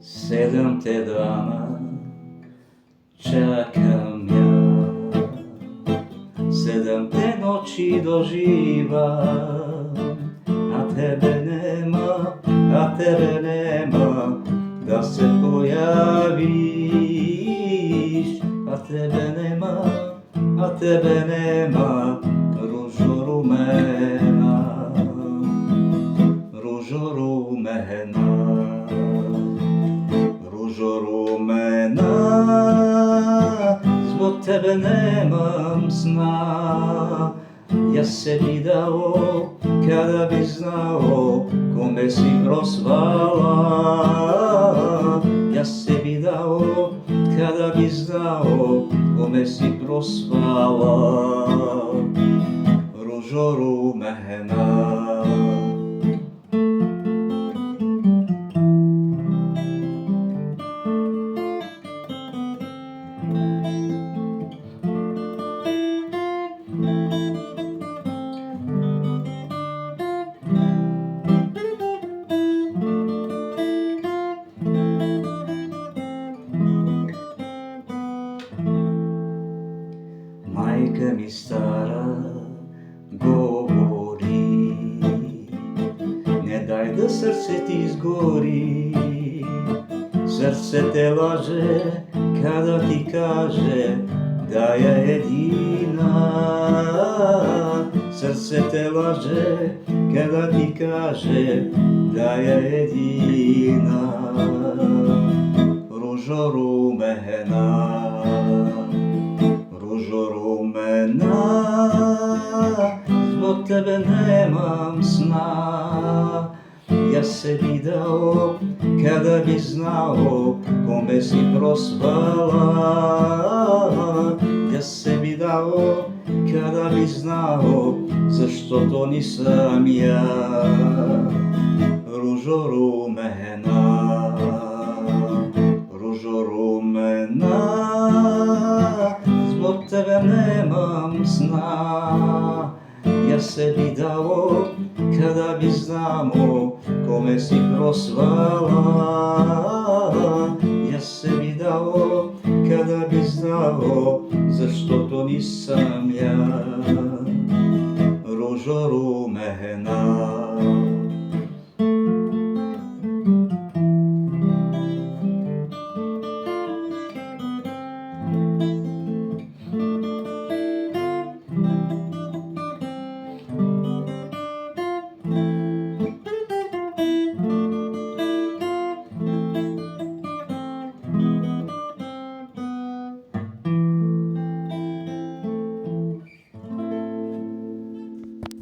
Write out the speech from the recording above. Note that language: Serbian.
Седамте дана чакам ја, седамте ночи доживам, а тебе нема да се појавиш, а тебе нема, ружо румена, ружо румена, ружо румена, због тебе немам сна. Јас се видао када би знао коме си проспала. Јас се видао када би знао коме си проспала. Ружо румена. Мајка ми стара говори, не дај да срце ти изгори. Срце те лаже када ти каже да ја едина. Срце те лаже када ти каже да ја едина. Ружо румена, ружо румена, због тебе немам сна. Јас се видао када би знао коме си проспала. Јас се видао када би знао заштото нисам ја. Ружо румена, ружо румена, због тебе немам сна. Јас се видао када би знамо коме си просвала. Јас се видао када би знао заштото нисам ја. Ружо румена.